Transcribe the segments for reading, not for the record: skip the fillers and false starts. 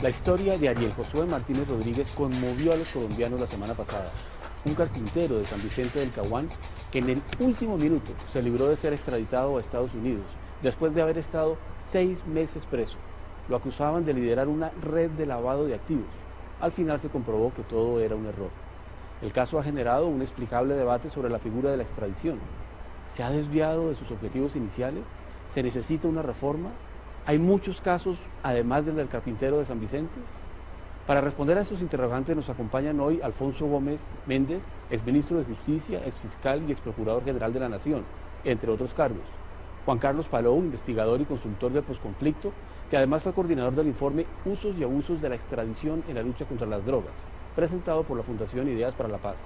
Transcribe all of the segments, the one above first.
La historia de Ariel Josué Martínez Rodríguez conmovió a los colombianos la semana pasada. Un carpintero de San Vicente del Caguán que en el último minuto se libró de ser extraditado a Estados Unidos después de haber estado 6 meses preso. Lo acusaban de liderar una red de lavado de activos. Al final se comprobó que todo era un error. El caso ha generado un inexplicable debate sobre la figura de la extradición. ¿Se ha desviado de sus objetivos iniciales? ¿Se necesita una reforma? ¿Hay muchos casos, además del carpintero de San Vicente? Para responder a estos interrogantes nos acompañan hoy Alfonso Gómez Méndez, exministro de Justicia, exfiscal y exprocurador general de la Nación, entre otros cargos. Juan Carlos Palou, investigador y consultor del posconflicto, que además fue coordinador del informe Usos y abusos de la extradición en la lucha contra las drogas, presentado por la Fundación Ideas para la Paz.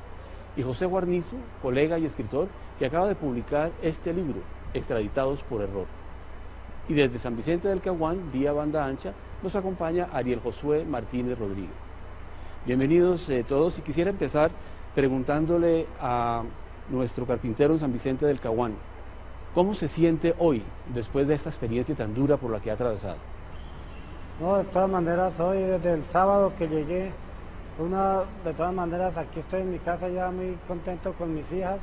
Y José Guarnizo, colega y escritor, que acaba de publicar este libro, Extraditados por Error. Y desde San Vicente del Caguán, vía banda ancha, nos acompaña Ariel Josué Martínez Rodríguez. Bienvenidos todos, y quisiera empezar preguntándole a nuestro carpintero en San Vicente del Caguán, ¿cómo se siente hoy después de esta experiencia tan dura por la que ha atravesado? No, de todas maneras, hoy desde el sábado que llegué, de todas maneras aquí estoy en mi casa ya muy contento con mis hijas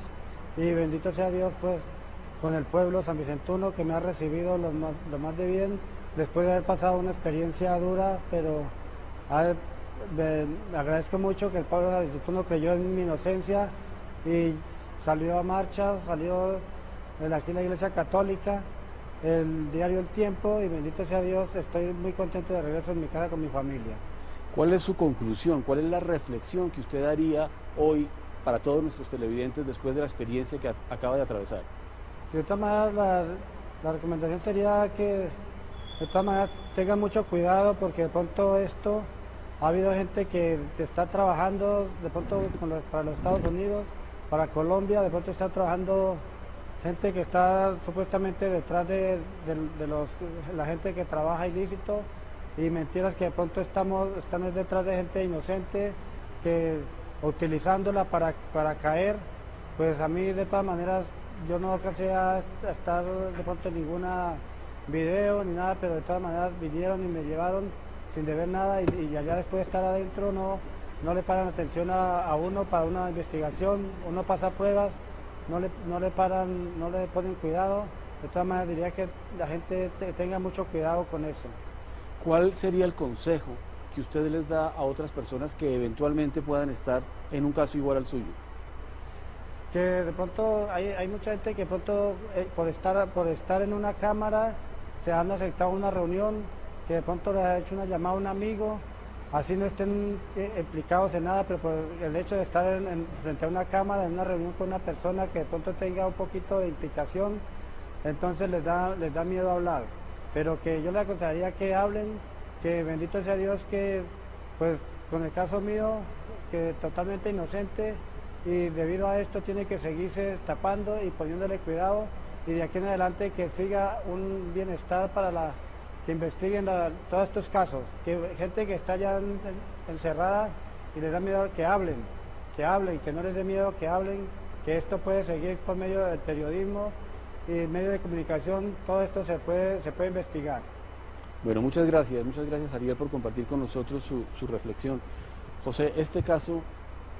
y bendito sea Dios pues con el pueblo sanvicentuno que me ha recibido lo más de bien después de haber pasado una experiencia dura, pero me agradezco mucho que el pueblo sanvicentuno creyó en mi inocencia y salió a marcha, salió aquí en la Iglesia Católica, el diario El Tiempo, y bendito sea Dios, estoy muy contento de regreso en mi casa con mi familia. ¿Cuál es su conclusión? ¿Cuál es la reflexión que usted haría hoy para todos nuestros televidentes después de la experiencia que acaba de atravesar? De todas maneras, la recomendación sería que de todas maneras tengan mucho cuidado, porque de pronto esto, ha habido gente que está trabajando de pronto para los Estados Unidos, para Colombia, de pronto está trabajando gente que está supuestamente detrás de la gente que trabaja ilícito, y mentiras que de pronto están detrás de gente inocente que utilizándola para caer. Pues a mí de todas maneras yo no alcancé a estar de pronto en ninguna video ni nada, pero de todas maneras vinieron y me llevaron sin deber nada, y allá después de estar adentro no le paran atención a uno para una investigación, uno pasa pruebas, no le ponen cuidado. De todas maneras diría que la gente tenga mucho cuidado con eso. ¿Cuál sería el consejo que usted les da a otras personas que eventualmente puedan estar en un caso igual al suyo? Que de pronto hay mucha gente que de pronto por estar en una cámara se han aceptado una reunión, que de pronto les ha hecho una llamada a un amigo, así no estén implicados en nada, pero por el hecho de estar frente a una cámara, en una reunión con una persona que de pronto tenga un poquito de implicación, entonces les da miedo hablar. Pero que yo les aconsejaría que hablen, que bendito sea Dios, que pues con el caso mío, que totalmente inocente, y debido a esto tiene que seguirse tapando y poniéndole cuidado, y de aquí en adelante que siga un bienestar para que investiguen todos estos casos, que gente que está ya encerrada y les da miedo que hablen, que no les dé miedo que hablen, que esto puede seguir por medio del periodismo y medio de comunicación, todo esto se puede investigar. Bueno, muchas gracias Ariel por compartir con nosotros su reflexión. José, este caso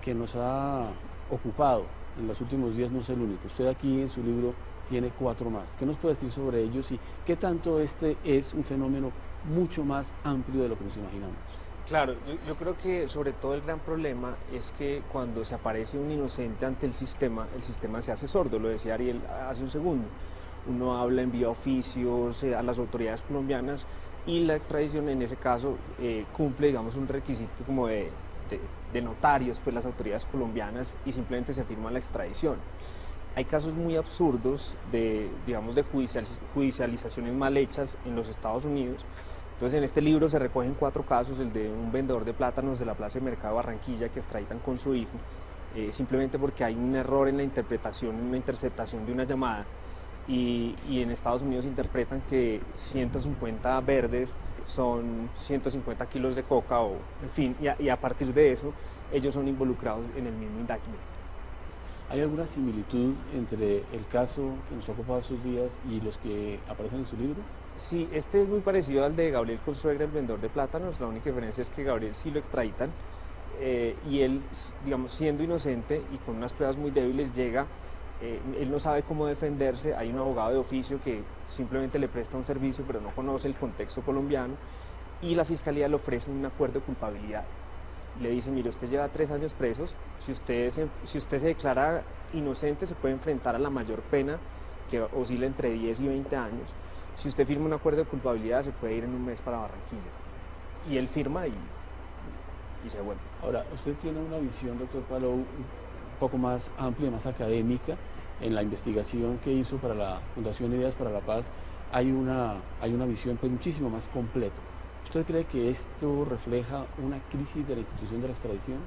que nos ha ocupado en los últimos días no es el único. Usted aquí en su libro tiene 4 más. ¿Qué nos puede decir sobre ellos y qué tanto este es un fenómeno mucho más amplio de lo que nos imaginamos? Claro, yo creo que sobre todo el gran problema es que cuando se aparece un inocente ante el sistema se hace sordo, lo decía Ariel hace un segundo. Uno habla, envía oficios a las autoridades colombianas, y la extradición en ese caso cumple, digamos, un requisito como de notarios, pues las autoridades colombianas, y simplemente se firma la extradición. Hay casos muy absurdos de judicializaciones mal hechas en los Estados Unidos. Entonces en este libro se recogen 4 casos, el de un vendedor de plátanos de la Plaza de Mercado de Barranquilla que extraditan con su hijo, simplemente porque hay un error en la interpretación, en la interceptación de una llamada, y en Estados Unidos interpretan que 150 verdes son 150 kilos de coca, o en fin, y a partir de eso ellos son involucrados en el mismo indictment. ¿Hay alguna similitud entre el caso que nos ha ocupado estos días y los que aparecen en su libro? Sí, este es muy parecido al de Gabriel Consuegra, el vendedor de plátanos. La única diferencia es que Gabriel sí lo extraditan y él, digamos, siendo inocente y con unas pruebas muy débiles, llega, él no sabe cómo defenderse. Hay un abogado de oficio que simplemente le presta un servicio pero no conoce el contexto colombiano, y la fiscalía le ofrece un acuerdo de culpabilidad. Le dice: mire, usted lleva 3 años presos, si usted se declara inocente se puede enfrentar a la mayor pena, que oscila entre 10 y 20 años. Si usted firma un acuerdo de culpabilidad se puede ir en un mes para Barranquilla. Y él firma y se vuelve. Ahora, usted tiene una visión, doctor Palou, un poco más amplia, más académica. En la investigación que hizo para la Fundación Ideas para la Paz hay una visión pues muchísimo más completa. ¿Usted cree que esto refleja una crisis de la institución de la extradición?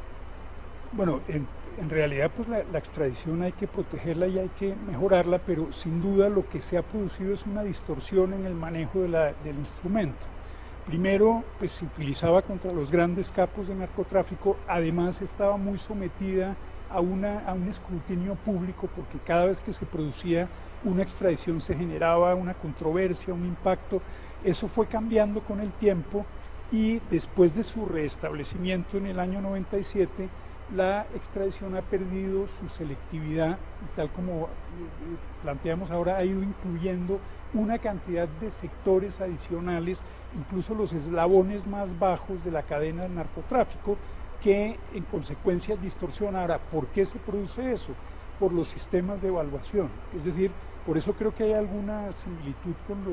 Bueno, en realidad pues la extradición hay que protegerla y hay que mejorarla, pero sin duda lo que se ha producido es una distorsión en el manejo del instrumento. Primero, pues se utilizaba contra los grandes capos de narcotráfico, además estaba muy sometida a un escrutinio público, porque cada vez que se producía una extradición se generaba una controversia, un impacto. Eso fue cambiando con el tiempo, y después de su restablecimiento en el año 97, la extradición ha perdido su selectividad y, tal como planteamos ahora, ha ido incluyendo una cantidad de sectores adicionales, incluso los eslabones más bajos de la cadena del narcotráfico, que en consecuencia distorsiona. Ahora, ¿por qué se produce eso? Por los sistemas de evaluación. Es decir, por eso creo que hay alguna similitud con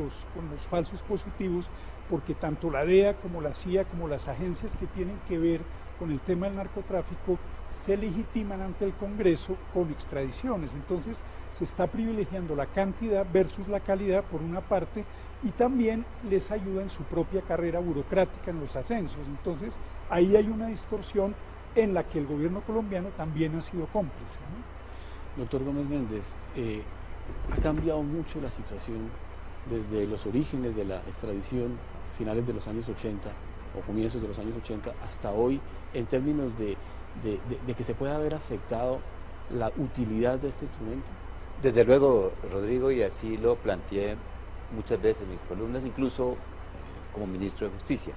los falsos positivos, porque tanto la DEA como la CIA, como las agencias que tienen que ver con el tema del narcotráfico, se legitiman ante el Congreso con extradiciones. Entonces se está privilegiando la cantidad versus la calidad por una parte, y también les ayuda en su propia carrera burocrática en los ascensos. Entonces ahí hay una distorsión en la que el gobierno colombiano también ha sido cómplice, ¿no? Doctor Gómez Méndez, ha cambiado mucho la situación desde los orígenes de la extradición, finales de los años 80 o comienzos de los años 80 hasta hoy, en términos de que se pueda haber afectado la utilidad de este instrumento. Desde luego, Rodrigo, y así lo planteé muchas veces en mis columnas, incluso como ministro de Justicia.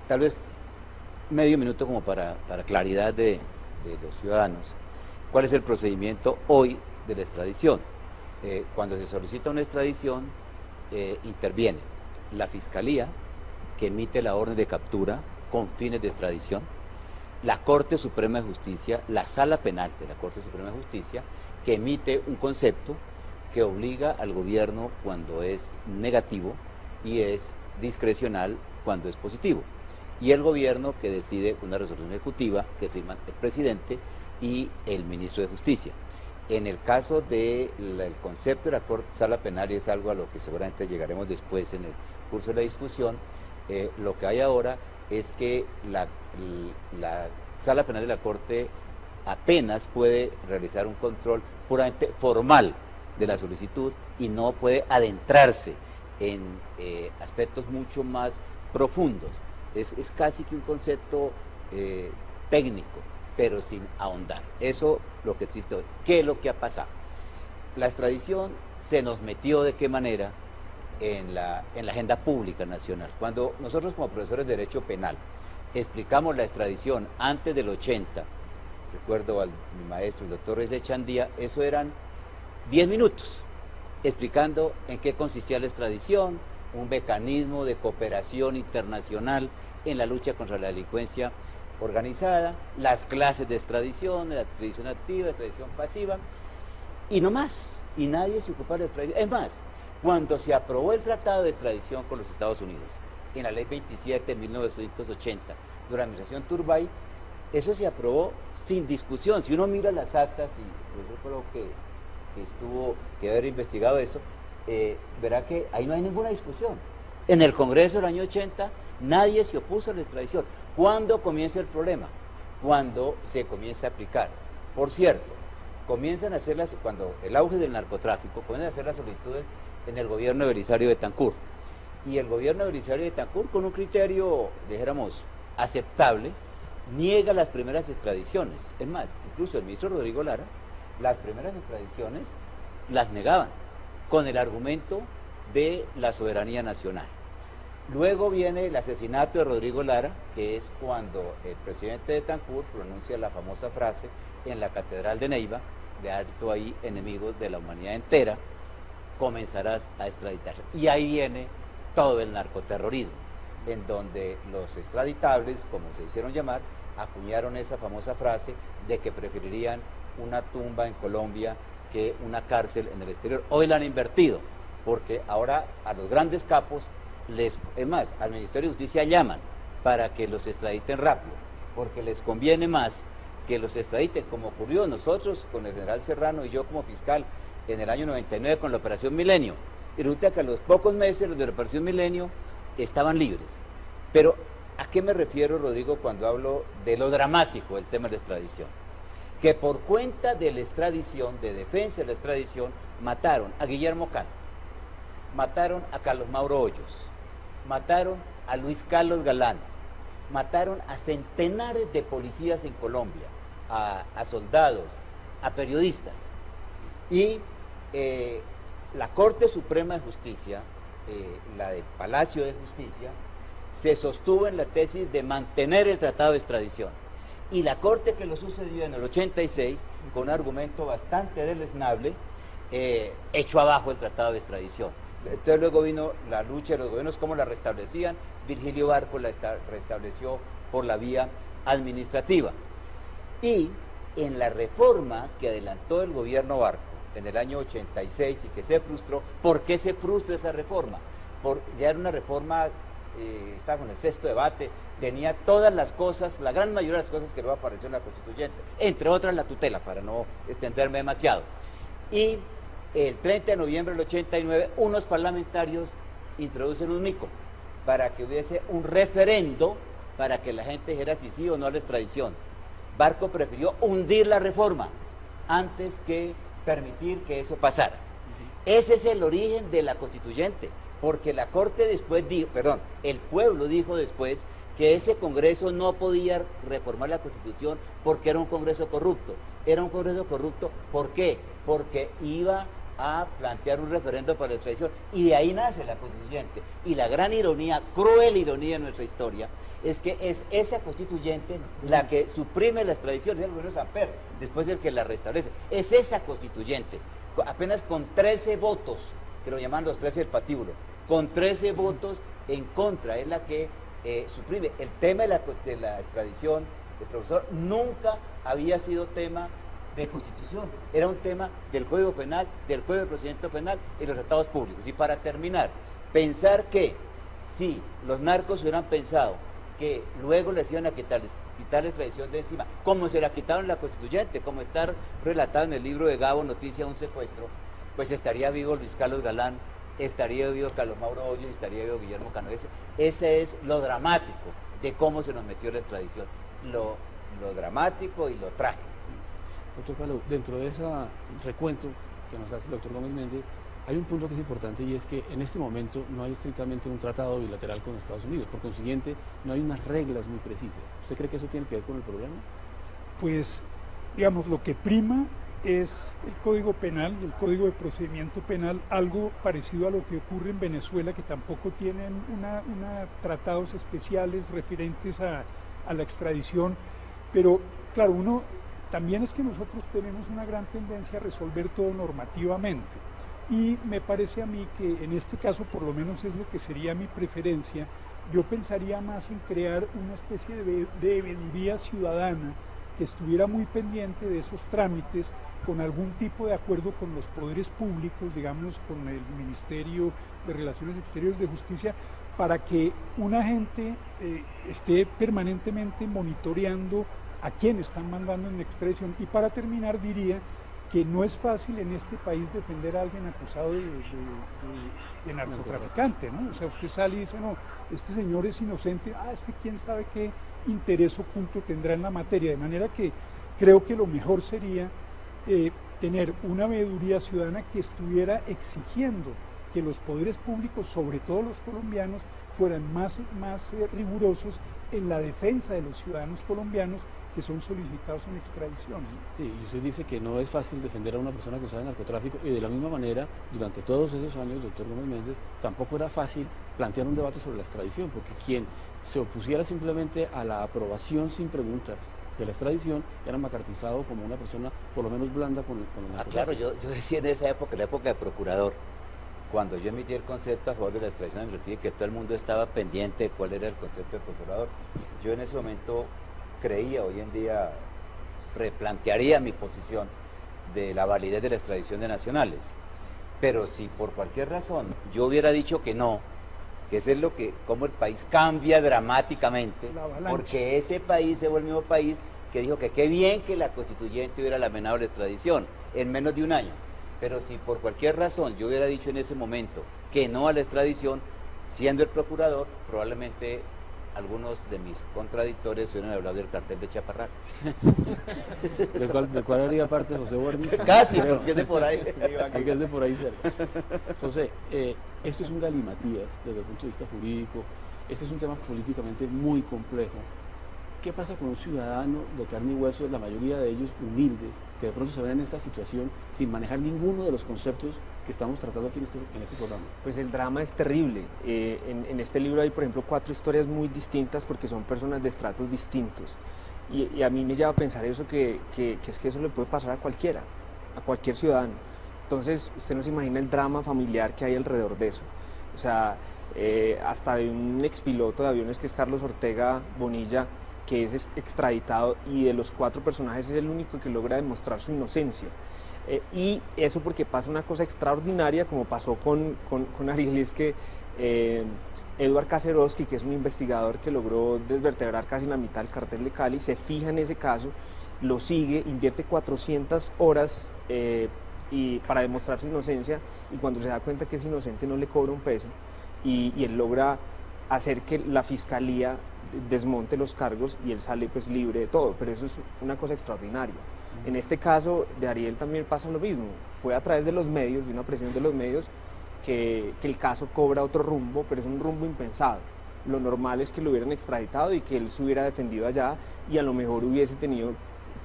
Tal vez medio minuto como para claridad de los ciudadanos. ¿Cuál es el procedimiento hoy de la extradición? Cuando se solicita una extradición, interviene la Fiscalía, que emite la orden de captura con fines de extradición, la Corte Suprema de Justicia, la Sala Penal de la Corte Suprema de Justicia, que emite un concepto que obliga al gobierno cuando es negativo y es discrecional cuando es positivo, y el gobierno que decide una resolución ejecutiva que firman el presidente y el ministro de Justicia. En el caso del concepto de la Corte Sala Penal, y es algo a lo que seguramente llegaremos después en el curso de la discusión, lo que hay ahora es que la Sala Penal de la Corte apenas puede realizar un control puramente formal de la solicitud y no puede adentrarse en aspectos mucho más profundos. Es casi que un concepto técnico, pero sin ahondar. Eso lo que existe hoy. ¿Qué es lo que ha pasado? La extradición se nos metió ¿de qué manera? En la agenda pública nacional. Cuando nosotros como profesores de Derecho Penal explicamos la extradición antes del 80, recuerdo a mi maestro, el doctor Reyes Echandía, eso eran 10 minutos, explicando en qué consistía la extradición, un mecanismo de cooperación internacional en la lucha contra la delincuencia organizada, las clases de extradición, la extradición activa, la extradición pasiva, y no más, y nadie se ocupaba de la extradición. Es más, cuando se aprobó el Tratado de Extradición con los Estados Unidos, en la Ley 27 de 1980, durante la administración Turbay, eso se aprobó sin discusión. Si uno mira las actas, y yo creo que haber investigado eso, verá que ahí no hay ninguna discusión. En el Congreso del año 80 nadie se opuso a la extradición. ¿Cuándo comienza el problema? Cuando se comienza a aplicar. Por cierto, cuando el auge del narcotráfico, comienzan a hacer las solicitudes en el gobierno de Belisario Betancur. Y el gobierno de Belisario Betancur, con un criterio, dijéramos, aceptable, niega las primeras extradiciones. Es más, incluso el ministro Rodrigo Lara, las primeras extradiciones las negaban, con el argumento de la soberanía nacional. Luego viene el asesinato de Rodrigo Lara, que es cuando el presidente de Betancur pronuncia la famosa frase en la Catedral de Neiva: de alto ahí, enemigos de la humanidad entera, comenzarás a extraditar. Y ahí viene todo el narcoterrorismo, en donde los extraditables, como se hicieron llamar, acuñaron esa famosa frase de que preferirían una tumba en Colombia que una cárcel en el exterior. Hoy la han invertido, porque ahora a los grandes capos es más, al Ministerio de Justicia llaman para que los extraditen rápido, porque les conviene más que los extraditen, como ocurrió nosotros con el general Serrano y yo como fiscal en el año 99 con la Operación Milenio. Y resulta que a los pocos meses los de la Operación Milenio estaban libres. Pero ¿a qué me refiero, Rodrigo, cuando hablo de lo dramático del tema de la extradición? Que por cuenta de la extradición, de defensa de la extradición, mataron a Guillermo Cano, mataron a Carlos Mauro Hoyos, mataron a Luis Carlos Galán, mataron a centenares de policías en Colombia, a soldados, a periodistas. Y la Corte Suprema de Justicia, la del Palacio de Justicia, se sostuvo en la tesis de mantener el tratado de extradición. Y la Corte que lo sucedió en el 86, con un argumento bastante deleznable, echó abajo el tratado de extradición. Entonces luego vino la lucha de los gobiernos, cómo la restablecían. Virgilio Barco la restableció por la vía administrativa. Y en la reforma que adelantó el gobierno Barco en el año 86 y que se frustró, ¿por qué se frustra esa reforma? Ya era una reforma, estaba con el sexto debate, tenía todas las cosas, la gran mayoría de las cosas que luego apareció en la constituyente, entre otras la tutela, para no extenderme demasiado. Y el 30 de noviembre del 89, unos parlamentarios introducen un mico para que hubiese un referendo para que la gente dijera si sí o no a la extradición. Barco prefirió hundir la reforma antes que permitir que eso pasara. Ese es el origen de la constituyente, porque la Corte después dijo, el pueblo dijo después que ese Congreso no podía reformar la Constitución porque era un Congreso corrupto. Era un Congreso corrupto, ¿por qué? Porque iba a plantear un referendo para la extradición, y de ahí nace la constituyente. Y la gran ironía, cruel ironía de nuestra historia, es que es esa constituyente la que suprime la extradición, es el gobierno de Samper, después del que la restablece. Es esa constituyente, apenas con 13 votos, que lo llaman los 13 del patíbulo, con 13 votos en contra, es la que suprime. El tema de la extradición, el profesor, nunca había sido tema de Constitución, era un tema del Código Penal, del Código de Procedimiento Penal y los tratados públicos. Y para terminar, pensar que si los narcos hubieran pensado que luego les iban a quitar la extradición de encima, como se la quitaron en la Constituyente, como está relatado en el libro de Gabo, Noticia de un secuestro, pues estaría vivo Luis Carlos Galán, estaría vivo Carlos Mauro Hoyos, estaría vivo Guillermo Cano. Ese es lo dramático de cómo se nos metió la extradición, lo dramático y lo trágico. Doctor Palau, dentro de ese recuento que nos hace el doctor Gómez Méndez, hay un punto que es importante, y es que en este momento no hay estrictamente un tratado bilateral con Estados Unidos, por consiguiente no hay unas reglas muy precisas. ¿Usted cree que eso tiene que ver con el problema? Pues, digamos, lo que prima es el Código Penal y el Código de Procedimiento Penal, algo parecido a lo que ocurre en Venezuela, que tampoco tienen tratados especiales referentes a la extradición, pero claro, también es que nosotros tenemos una gran tendencia a resolver todo normativamente, y me parece a mí que en este caso, por lo menos es lo que sería mi preferencia, yo pensaría más en crear una especie de veeduría ciudadana que estuviera muy pendiente de esos trámites, con algún tipo de acuerdo con los poderes públicos, digamos con el Ministerio de Relaciones Exteriores de Justicia, para que un agente esté permanentemente monitoreando a quién están mandando en extradición. Y para terminar, diría que no es fácil en este país defender a alguien acusado de narcotraficante, ¿no? O sea, usted sale y dice, no, este señor es inocente, quién sabe qué interés oculto tendrá en la materia, de manera que creo que lo mejor sería tener una veeduría ciudadana que estuviera exigiendo que los poderes públicos, sobre todo los colombianos, fueran más rigurosos en la defensa de los ciudadanos colombianos, que son solicitados en extradición. Sí, y usted dice que no es fácil defender a una persona acusada de narcotráfico, y de la misma manera, durante todos esos años, doctor Gómez Méndez, tampoco era fácil plantear un debate sobre la extradición, porque quien se opusiera simplemente a la aprobación sin preguntas de la extradición era macartizado como una persona por lo menos blanda con el narcotráfico. Claro, yo decía en esa época, la época de procurador, cuando yo emití el concepto a favor de la extradición administrativa, que todo el mundo estaba pendiente de cuál era el concepto de procurador, yo en ese momento creía, hoy en día replantearía mi posición de la validez de la extradición de nacionales. Pero si por cualquier razón yo hubiera dicho que no, que eso es lo que, como el país cambia dramáticamente, porque ese país se vuelve el mismo país que dijo que qué bien que la constituyente hubiera laminado la extradición en menos de un año. Pero si por cualquier razón yo hubiera dicho en ese momento que no a la extradición, siendo el procurador, probablemente algunos de mis contradictores hubieran hablado del cartel de Chaparral. ¿Del cual haría parte José Guarniz? Casi, porque es de por ahí. Porque es de por ahí cerca. José, esto es un galimatías desde el punto de vista jurídico, este es un tema políticamente muy complejo. ¿Qué pasa con un ciudadano de carne y hueso, la mayoría de ellos humildes, que de pronto se ven en esta situación sin manejar ninguno de los conceptos que estamos tratando aquí en este programa? Pues el drama es terrible. En este libro hay, por ejemplo, 4 historias muy distintas porque son personas de estratos distintos. Y a mí me lleva a pensar eso, que es que eso le puede pasar a cualquiera, a cualquier ciudadano. Entonces, usted no se imagina el drama familiar que hay alrededor de eso. O sea, hasta de un expiloto de aviones que es Carlos Ortega Bonilla, que es extraditado, y de los 4 personajes es el único que logra demostrar su inocencia. Y eso porque pasa una cosa extraordinaria, como pasó con Ariel, es que Eduard Kacerowski, que es un investigador que logró desvertebrar casi la mitad del cartel de Cali, se fija en ese caso, lo sigue, invierte 400 horas para demostrar su inocencia, y cuando se da cuenta que es inocente no le cobra un peso, y él logra hacer que la fiscalía desmonte los cargos y él sale pues libre de todo, pero eso es una cosa extraordinaria. En este caso de Ariel también pasa lo mismo, fue a través de los medios, de una presión de los medios, que el caso cobra otro rumbo, pero es un rumbo impensado. Lo normal es que lo hubieran extraditado y que él se hubiera defendido allá, y a lo mejor hubiese tenido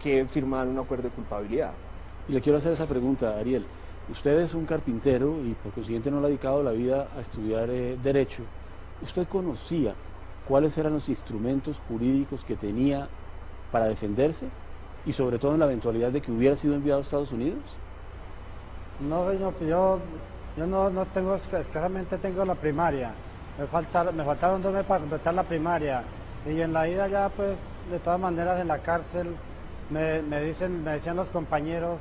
que firmar un acuerdo de culpabilidad. Y le quiero hacer esa pregunta, Ariel. Usted es un carpintero y por consiguiente no le ha dedicado la vida a estudiar Derecho. ¿Usted conocía cuáles eran los instrumentos jurídicos que tenía para defenderse, y sobre todo en la eventualidad de que hubiera sido enviado a Estados Unidos? No, señor, yo no tengo, escasamente tengo la primaria. Me faltaron 2 meses para completar la primaria, y en la ida ya, pues, de todas maneras en la cárcel me decían los compañeros,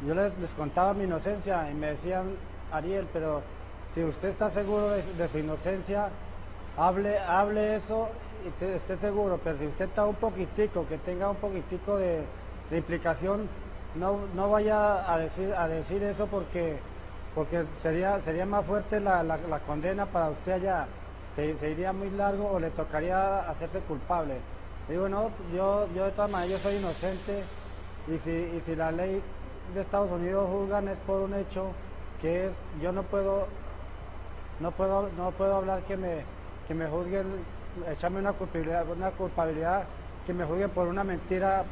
yo les contaba mi inocencia y me decían: Ariel, pero si usted está seguro de su inocencia, hable eso y esté seguro, pero si usted está un poquitico, que tenga un poquitico de implicación, no vaya a decir eso, porque sería más fuerte la condena para usted allá, se iría muy largo o le tocaría hacerse culpable. Digo, no, yo de todas maneras yo soy inocente, y si la ley de Estados Unidos juzgan es por un hecho que es, yo no puedo hablar que me juzguen, echarme una culpabilidad, que me juzguen por una mentira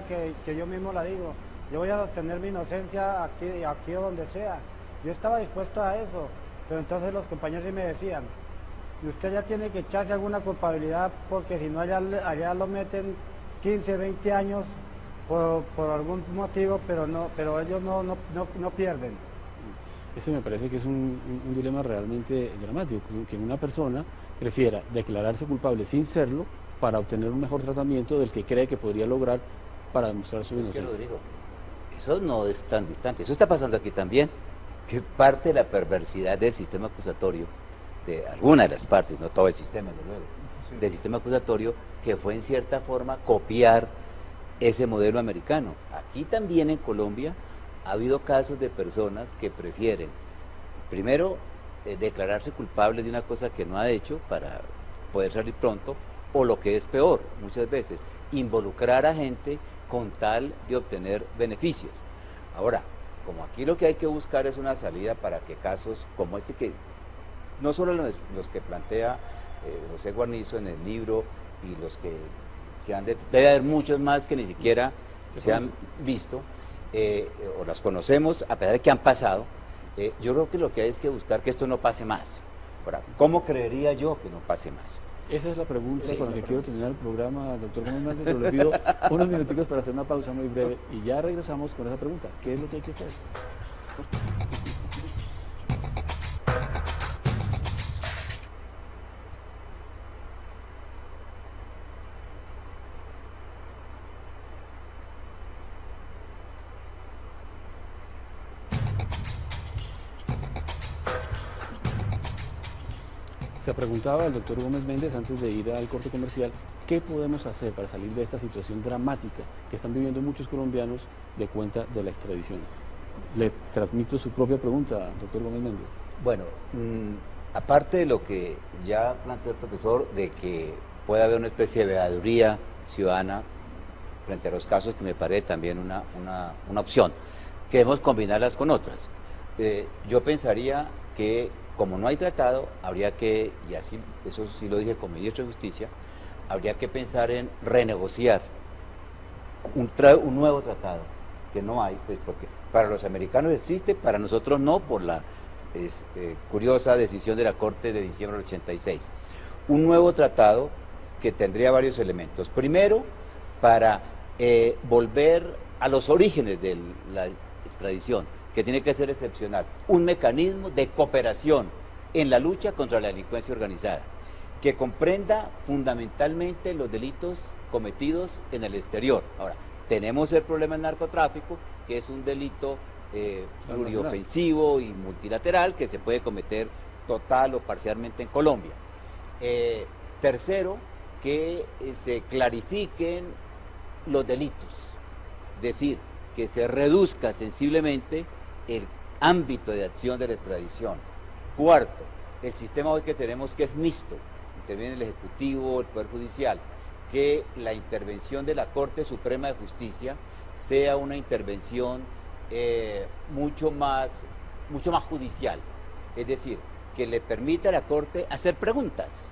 que yo mismo la digo. Yo voy a obtener mi inocencia aquí o donde sea. Yo estaba dispuesto a eso, pero entonces los compañeros sí me decían: y usted ya tiene que echarse alguna culpabilidad, porque si no allá lo meten 15, 20 años por algún motivo, pero ellos no pierden. Eso me parece que es un dilema realmente dramático, que una persona prefiera declararse culpable sin serlo para obtener un mejor tratamiento del que cree que podría lograr para demostrar su inocencia. Rodrigo, eso no es tan distante, eso está pasando aquí también, que es parte de la perversidad del sistema acusatorio, de alguna de las partes, no todo el sistema, desde luego, sí, del sistema acusatorio, que fue en cierta forma copiar ese modelo americano. Aquí también en Colombia ha habido casos de personas que prefieren, primero, declararse culpables de una cosa que no ha hecho para poder salir pronto, o lo que es peor, muchas veces, involucrar a gente con tal de obtener beneficios. Ahora, como aquí lo que hay que buscar es una salida para que casos como este, que no solo los que plantea José Guarnizo en el libro, y los que debe haber muchos más que ni siquiera se han visto o las conocemos, a pesar de que han pasado. Yo creo que lo que hay es que buscar que esto no pase más. Ahora, ¿cómo creería yo que no pase más? Esa es la pregunta con la que quiero terminar el programa, doctor Gómez Méndez, pero le pido unos minuticos para hacer una pausa muy breve y ya regresamos con esa pregunta. ¿Qué es lo que hay que hacer? Se preguntaba el doctor Gómez Méndez antes de ir al corte comercial, ¿qué podemos hacer para salir de esta situación dramática que están viviendo muchos colombianos de cuenta de la extradición? Le transmito su propia pregunta, doctor Gómez Méndez. Bueno, aparte de lo que ya planteó el profesor, de que puede haber una especie de veeduría ciudadana frente a los casos, que me parece también una opción, queremos combinarlas con otras. Yo pensaría que como no hay tratado, habría que, y así, eso sí lo dije como ministro de Justicia, habría que pensar en renegociar un nuevo tratado, que no hay, pues porque para los americanos existe, para nosotros no, por la curiosa decisión de la Corte de diciembre del 86. Un nuevo tratado que tendría varios elementos. Primero, para volver a los orígenes de la extradición, que tiene que ser excepcional, un mecanismo de cooperación en la lucha contra la delincuencia organizada, que comprenda fundamentalmente los delitos cometidos en el exterior. Ahora, tenemos el problema del narcotráfico, que es un delito pluriofensivo y multilateral, que se puede cometer total o parcialmente en Colombia. Tercero, que se clarifiquen los delitos, es decir, que se reduzca sensiblemente el ámbito de acción de la extradición. Cuarto, el sistema hoy que tenemos, que es mixto, interviene el Ejecutivo, el Poder Judicial, que la intervención de la Corte Suprema de Justicia sea una intervención mucho más judicial, es decir, que le permita a la Corte hacer preguntas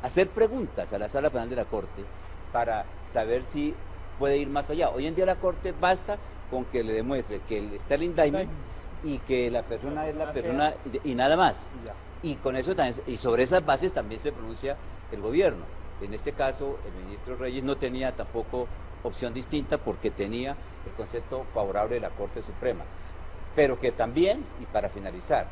a la Sala Penal de la Corte para saber si puede ir más allá. Hoy en día la Corte basta con que le demuestre que está el indictment y que la persona es la persona y nada más. Y con eso también, y sobre esas bases también se pronuncia el gobierno. En este caso, el ministro Reyes no tenía tampoco opción distinta porque tenía el concepto favorable de la Corte Suprema. Pero que también, y para finalizar,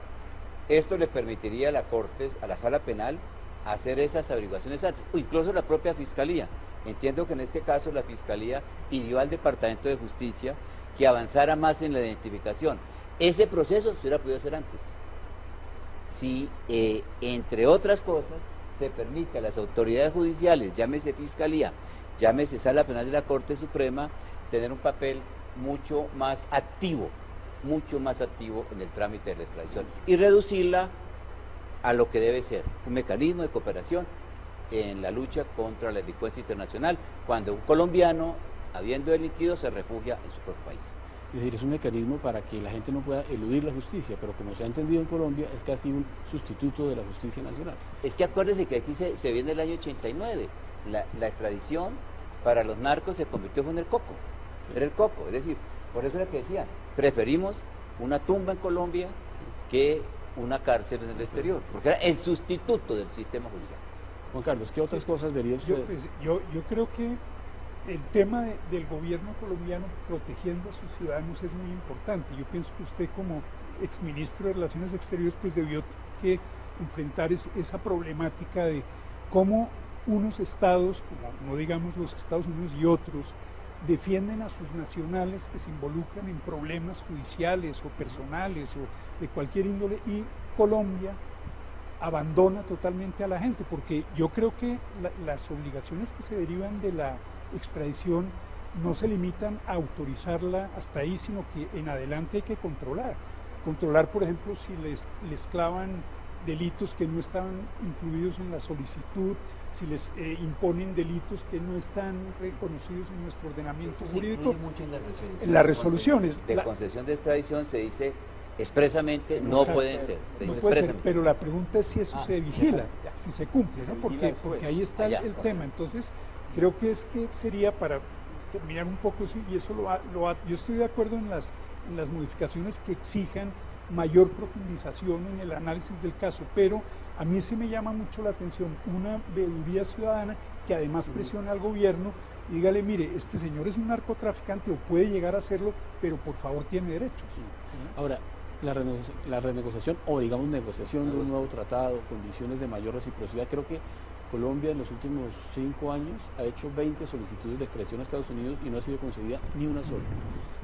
esto le permitiría a la Corte, a la Sala Penal, hacer esas averiguaciones antes, o incluso la propia Fiscalía. Entiendo que en este caso la Fiscalía pidió al Departamento de Justicia que avanzara más en la identificación. Ese proceso se hubiera podido hacer antes. Si, entre otras cosas, se permite a las autoridades judiciales, llámese Fiscalía, llámese Sala Penal de la Corte Suprema, tener un papel mucho más activo en el trámite de la extradición y reducirla a lo que debe ser, un mecanismo de cooperación en la lucha contra la delincuencia internacional, cuando un colombiano, habiendo delinquido, se refugia en su propio país. Es decir, es un mecanismo para que la gente no pueda eludir la justicia, pero como se ha entendido en Colombia, es casi un sustituto de la justicia nacional. Es que acuérdense que aquí se viene el año 89, la extradición para los narcos se convirtió en el coco, era el coco, es decir, por eso era que decían, preferimos una tumba en Colombia que una cárcel en el exterior, porque era el sustituto del sistema judicial. Juan Carlos, ¿qué otras cosas vería usted? Yo creo que el tema del gobierno colombiano protegiendo a sus ciudadanos es muy importante. Yo pienso que usted como exministro de Relaciones Exteriores pues debió que enfrentar esa problemática de cómo unos estados, como no digamos los Estados Unidos y otros, defienden a sus nacionales que se involucran en problemas judiciales o personales o de cualquier índole, y Colombia abandona totalmente a la gente, porque yo creo que las obligaciones que se derivan de la extradición no se limitan a autorizarla hasta ahí, sino que en adelante hay que controlar, por ejemplo, si les clavan delitos que no están incluidos en la solicitud, si les imponen delitos que no están reconocidos en nuestro ordenamiento jurídico. Mucho en las resoluciones. De concesión de extradición se dice expresamente no pueden ser. No puede ser, pero la pregunta es si eso se vigila, si se cumple, ¿no? Porque ahí está el tema. Entonces, Creo que sería para terminar un poco eso, y eso yo estoy de acuerdo en las modificaciones que exijan mayor profundización en el análisis del caso, pero a mí se me llama mucho la atención una veeduría ciudadana que además presione al gobierno y dígale, mire, este señor es un narcotraficante o puede llegar a serlo, pero por favor tiene derechos. Ahora, la renegociación o digamos negociación de un nuevo tratado, condiciones de mayor reciprocidad, creo que Colombia en los últimos 5 años ha hecho 20 solicitudes de extradición a Estados Unidos y no ha sido concedida ni una sola.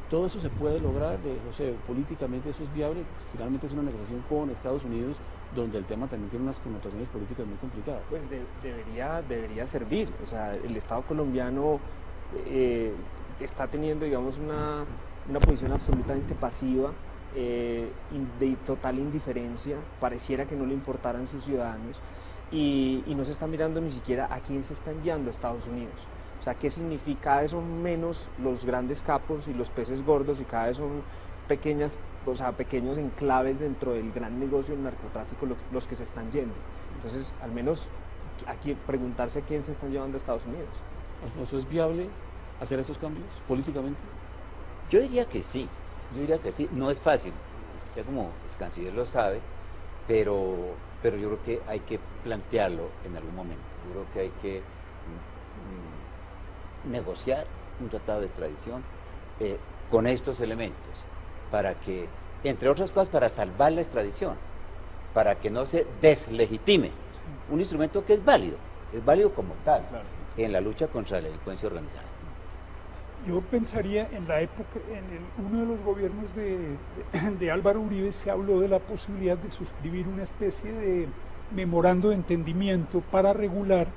Todo eso se puede lograr, José, políticamente eso es viable, finalmente es una negociación con Estados Unidos donde el tema también tiene unas connotaciones políticas muy complicadas. Pues debería servir, o sea, el Estado colombiano está teniendo, digamos, una posición absolutamente pasiva, de total indiferencia, pareciera que no le importaran sus ciudadanos y no se está mirando ni siquiera a quién se está enviando a Estados Unidos. O sea, ¿qué significa? Cada vez son menos los grandes capos y los peces gordos y cada vez son pequeños enclaves dentro del gran negocio del narcotráfico los que se están yendo. Entonces, al menos aquí preguntarse a quién se están llevando a Estados Unidos. ¿Alfonso, es viable hacer esos cambios políticamente? Yo diría que sí, no es fácil, usted como ex canciller lo sabe, pero yo creo que hay que plantearlo en algún momento, yo creo que hay que negociar un tratado de extradición con estos elementos, para que, entre otras cosas, para salvar la extradición, para que no se deslegitime un instrumento que es válido como tal, en la lucha contra la delincuencia organizada. Yo pensaría en la época, uno de los gobiernos de Álvaro Uribe se habló de la posibilidad de suscribir una especie de memorando de entendimiento para regular,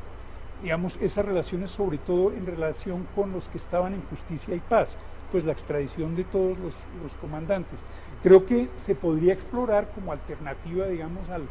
digamos, esas relaciones, sobre todo en relación con los que estaban en justicia y paz, pues la extradición de todos los comandantes. Creo que se podría explorar como alternativa, digamos, al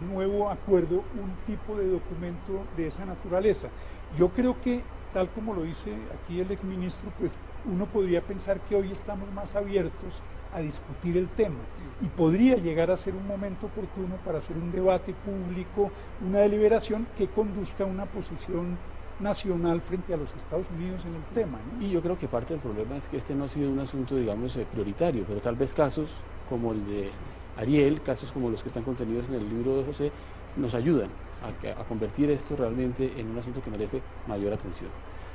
nuevo acuerdo, un tipo de documento de esa naturaleza. Yo creo que, tal como lo dice aquí el exministro, pues uno podría pensar que hoy estamos más abiertos a discutir el tema y podría llegar a ser un momento oportuno para hacer un debate público, una deliberación que conduzca a una posición nacional frente a los Estados Unidos en el tema, ¿no? Y yo creo que parte del problema es que este no ha sido un asunto, digamos, prioritario, pero tal vez casos como el de Ariel, casos como los que están contenidos en el libro de José, nos ayudan a convertir esto realmente en un asunto que merece mayor atención.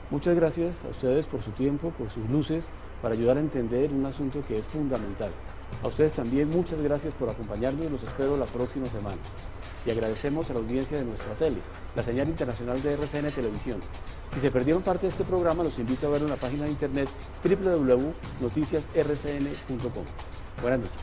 Muchas gracias a ustedes por su tiempo, por sus luces, para ayudar a entender un asunto que es fundamental. A ustedes también muchas gracias por acompañarnos, los espero la próxima semana. Y agradecemos a la audiencia de nuestra tele, la señal internacional de RCN Televisión. Si se perdieron parte de este programa, los invito a verlo en la página de internet www.noticiasrcn.com. Buenas noches.